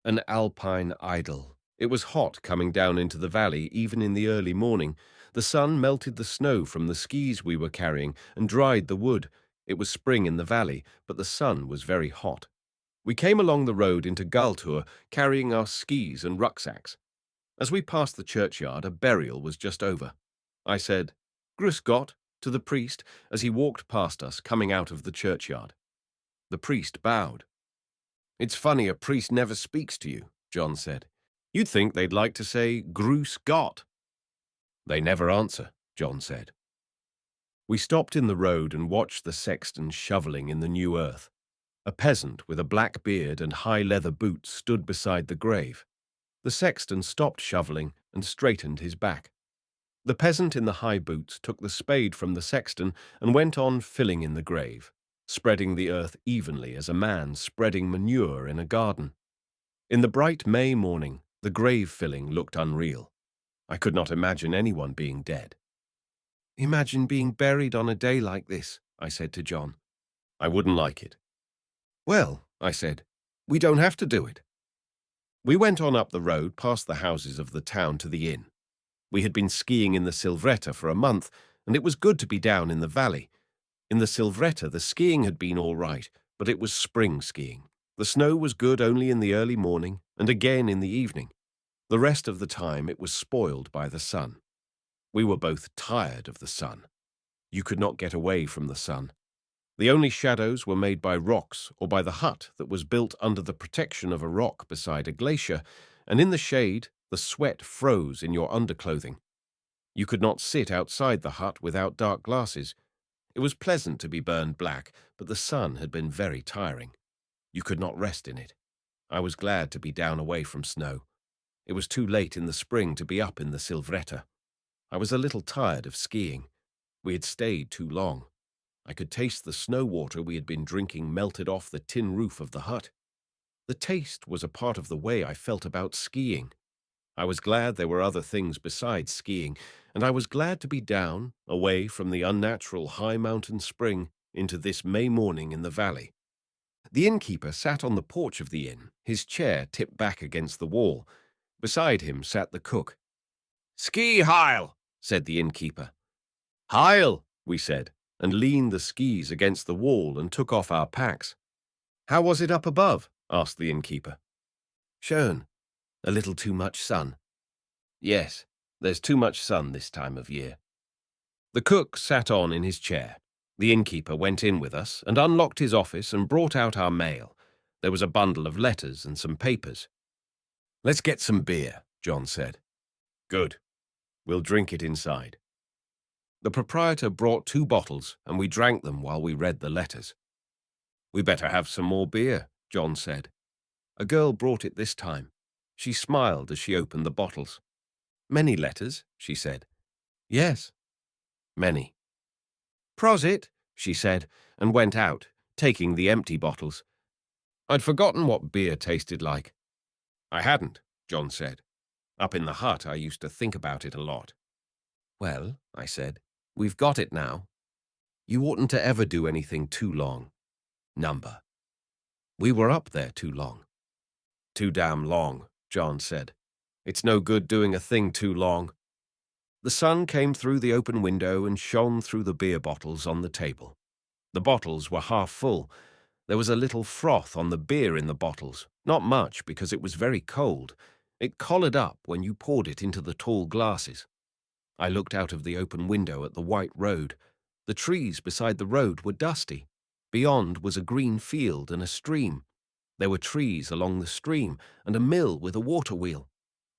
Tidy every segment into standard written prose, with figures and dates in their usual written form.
An Alpine Idyll. It was hot coming down into the valley, even in the early morning. The sun melted the snow from the skis we were carrying and dried the wood. It was spring in the valley, but the sun was very hot. We came along the road into Galtur, carrying our skis and rucksacks. As we passed the churchyard, a burial was just over. I said, "Grüß Gott," to the priest as he walked past us, coming out of the churchyard. The priest bowed. "It's funny a priest never speaks to you," John said. "You'd think they'd like to say, 'Grüß Gott.'" "They never answer," John said. We stopped in the road and watched the sexton shoveling in the new earth. A peasant with a black beard and high leather boots stood beside the grave. The sexton stopped shoveling and straightened his back. The peasant in the high boots took the spade from the sexton and went on filling in the grave, spreading the earth evenly as a man spreading manure in a garden. In the bright May morning, the grave filling looked unreal. I could not imagine anyone being dead. "Imagine being buried on a day like this," I said to John. "I wouldn't like it." "Well," I said, "we don't have to do it." We went on up the road past the houses of the town to the inn. We had been skiing in the Silvretta for a month, and it was good to be down in the valley. In the Silvretta, the skiing had been all right, but it was spring skiing. The snow was good only in the early morning and again in the evening. The rest of the time it was spoiled by the sun. We were both tired of the sun. You could not get away from the sun. The only shadows were made by rocks or by the hut that was built under the protection of a rock beside a glacier, and in the shade the sweat froze in your underclothing. You could not sit outside the hut without dark glasses. It was pleasant to be burned black, but the sun had been very tiring. You could not rest in it. I was glad to be down away from snow. It was too late in the spring to be up in the Silvretta. I was a little tired of skiing. We had stayed too long. I could taste the snow water we had been drinking melted off the tin roof of the hut. The taste was a part of the way I felt about skiing. I was glad there were other things besides skiing, and I was glad to be down, away from the unnatural high mountain spring, into this May morning in the valley. The innkeeper sat on the porch of the inn, his chair tipped back against the wall. Beside him sat the cook. "Ski heil," said the innkeeper. "Heil," we said, and leaned the skis against the wall and took off our packs. "How was it up above?" asked the innkeeper. "Schön. A little too much sun." "Yes, there's too much sun this time of year." The cook sat on in his chair. The innkeeper went in with us and unlocked his office and brought out our mail. There was a bundle of letters and some papers. "Let's get some beer," John said. "Good. We'll drink it inside." The proprietor brought 2 bottles, and we drank them while we read the letters. "We better have some more beer," John said. A girl brought it this time. She smiled as she opened the bottles. "Many letters?" she said. "Yes." "Many." "Prosit," she said, and went out, taking the empty bottles. I'd forgotten what beer tasted like. I hadn't, John said. Up in the hut, I used to think about it a lot. "Well," I said, "we've got it now. You oughtn't to ever do anything too long. Number. We were up there too long." "Too damn long," John said. "It's no good doing a thing too long." The sun came through the open window and shone through the beer bottles on the table. The bottles were half full. There was a little froth on the beer in the bottles, not much because it was very cold. It collared up when you poured it into the tall glasses. I looked out of the open window at the white road. The trees beside the road were dusty. Beyond was a green field and a stream. There were trees along the stream and a mill with a water wheel.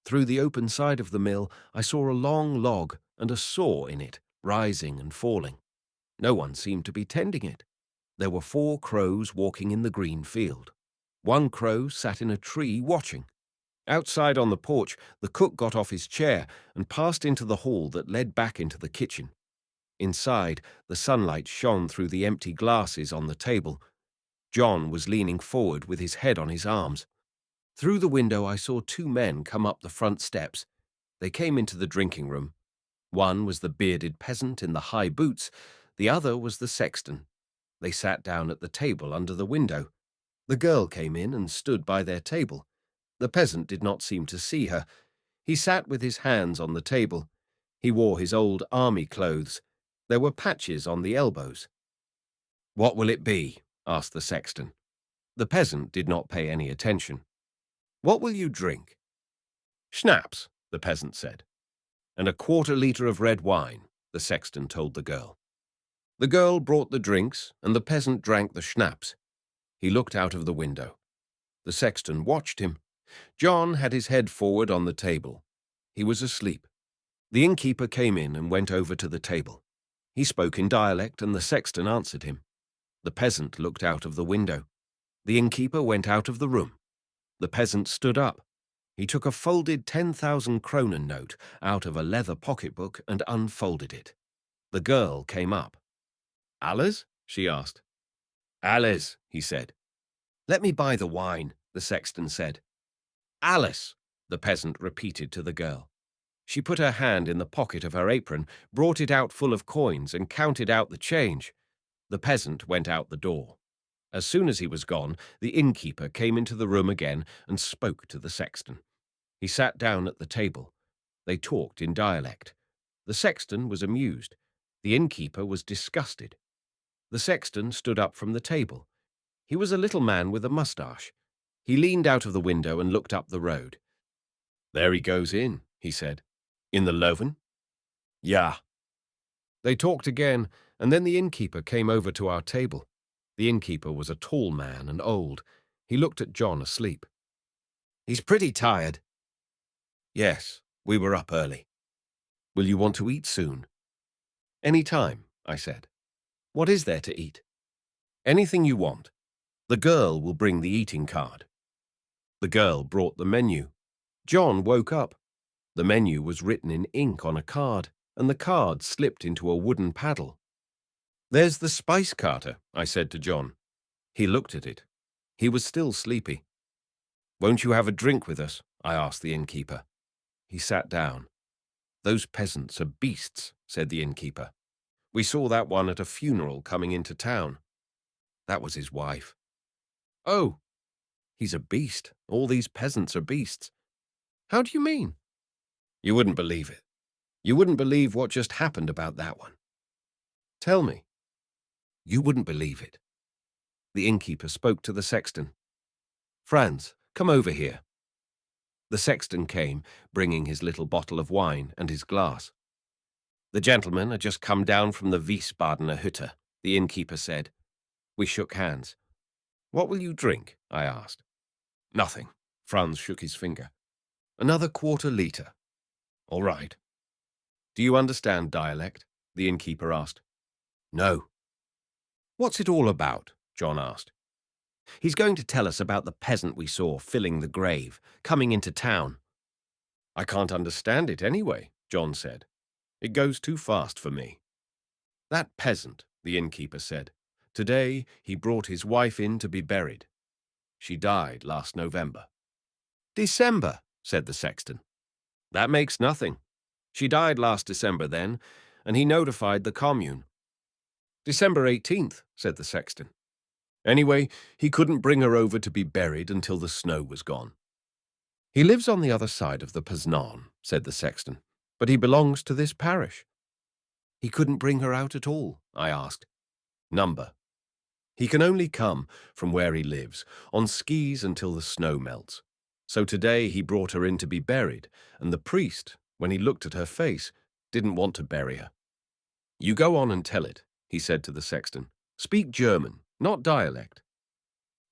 Through the open side of the mill, I saw a long log and a saw in it, rising and falling. No one seemed to be tending it. There were 4 crows walking in the green field. One crow sat in a tree watching. Outside on the porch, the cook got off his chair and passed into the hall that led back into the kitchen. Inside, the sunlight shone through the empty glasses on the table. John was leaning forward with his head on his arms. Through the window, I saw 2 men come up the front steps. They came into the drinking room. One was the bearded peasant in the high boots. The other was the sexton. They sat down at the table under the window. The girl came in and stood by their table. The peasant did not seem to see her. He sat with his hands on the table. He wore his old army clothes. There were patches on the elbows. "What will it be?" asked the sexton. The peasant did not pay any attention. "What will you drink?" "Schnapps," the peasant said. "And a quarter-litre of red wine," the sexton told the girl. The girl brought the drinks, and the peasant drank the schnapps. He looked out of the window. The sexton watched him. John had his head forward on the table. He was asleep. The innkeeper came in and went over to the table. He spoke in dialect, and the sexton answered him. The peasant looked out of the window. The innkeeper went out of the room. The peasant stood up. He took a folded 10,000 kronen note out of a leather pocketbook and unfolded it. The girl came up. "Alles?" she asked. "Alles," he said. "Let me buy the wine," the sexton said. "Alles," the peasant repeated to the girl. She put her hand in the pocket of her apron, brought it out full of coins, and counted out the change. The peasant went out the door. As soon as he was gone, the innkeeper came into the room again and spoke to the sexton. He sat down at the table. They talked in dialect. The sexton was amused. The innkeeper was disgusted. The sexton stood up from the table. He was a little man with a moustache. He leaned out of the window and looked up the road. "There he goes in," he said. "In the Leuven?" "Ja." They talked again, and then the innkeeper came over to our table. The innkeeper was a tall man and old. He looked at John asleep. "He's pretty tired." "Yes, we were up early." "Will you want to eat soon?" "Any time," I said. "What is there to eat?" "Anything you want. The girl will bring the eating card." The girl brought the menu. John woke up. The menu was written in ink on a card, and the card slipped into a wooden paddle. "There's the spice carter," I said to John. He looked at it. He was still sleepy. "Won't you have a drink with us?" I asked the innkeeper. He sat down. "Those peasants are beasts," said the innkeeper. "We saw that one at a funeral coming into town." That was his wife. "Oh, he's a beast. All these peasants are beasts." "How do you mean?" "You wouldn't believe it. You wouldn't believe what just happened about that one." "Tell me." "You wouldn't believe it." The innkeeper spoke to the sexton. "Franz, come over here." The sexton came, bringing his little bottle of wine and his glass. "The gentleman had just come down from the Wiesbadener Hütte," the innkeeper said. We shook hands. "What will you drink?" I asked. "Nothing." Franz shook his finger. "Another quarter-litre." "All right." "Do you understand dialect?" the innkeeper asked. "No." "What's it all about?" John asked. "He's going to tell us about the peasant we saw filling the grave, coming into town." "I can't understand it anyway," John said. "It goes too fast for me." "That peasant," the innkeeper said. "Today he brought his wife in to be buried. She died last November." "December," said the sexton. "That makes nothing. She died last December then, and he notified the commune." "December 18th, said the sexton. "Anyway, he couldn't bring her over to be buried until the snow was gone." "He lives on the other side of the Poznan," said the sexton, "but he belongs to this parish." "He couldn't bring her out at all?" I asked. "Number. He can only come from where he lives, on skis until the snow melts. So today he brought her in to be buried, and the priest, when he looked at her face, didn't want to bury her." "You go on and tell it," he said to the sexton. "Speak German, not dialect."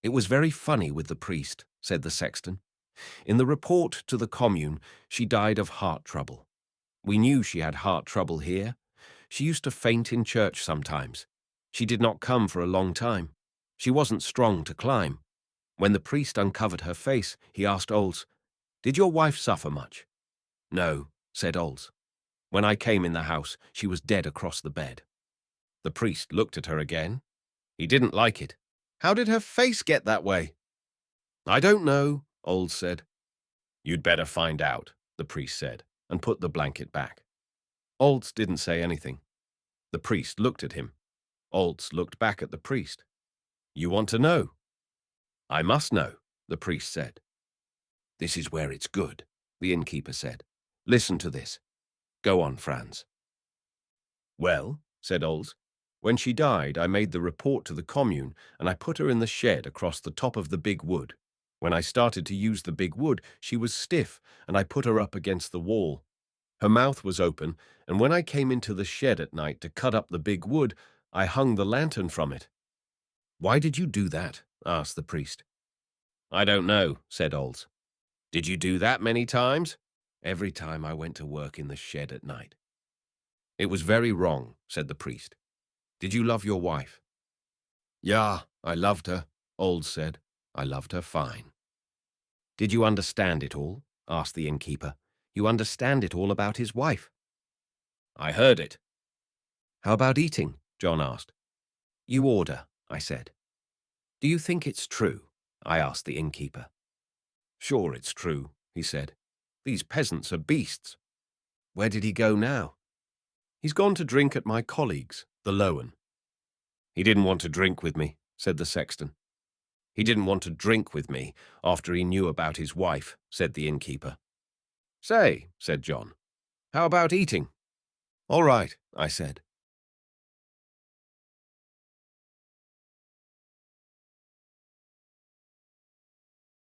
"It was very funny with the priest," said the sexton. "In the report to the commune, she died of heart trouble. We knew she had heart trouble here. She used to faint in church sometimes. She did not come for a long time. She wasn't strong to climb. When the priest uncovered her face, he asked Olds, 'Did your wife suffer much?' 'No,' said Olds. 'When I came in the house, she was dead across the bed.' The priest looked at her again. He didn't like it. 'How did her face get that way?' 'I don't know,' Olds said. 'You'd better find out,' the priest said, and put the blanket back. Olds didn't say anything. The priest looked at him. Olds looked back at the priest. 'You want to know?' 'I must know,' the priest said. This is where it's good, the innkeeper said. Listen to this. Go on, Franz. Well, said Ols, when she died, I made the report to the commune and I put her in the shed across the top of the big wood. When I started to use the big wood, she was stiff and I put her up against the wall. Her mouth was open, and when I came into the shed at night to cut up the big wood, I hung the lantern from it. Why did you do that? Asked the priest. I don't know, said Ols. Did you do that many times? Every time I went to work in the shed at night. It was very wrong, said the priest. Did you love your wife? Yeah, I loved her, Ols said. I loved her fine. Did you understand it all? Asked the innkeeper. You understand it all about his wife? I heard it. How about eating? John asked. You order, I said. Do you think it's true? I asked the innkeeper. Sure it's true, he said. These peasants are beasts. Where did he go now? He's gone to drink at my colleague's, the Lowen. He didn't want to drink with me, said the sexton. He didn't want to drink with me after he knew about his wife, said the innkeeper. Say, said John, how about eating? All right, I said.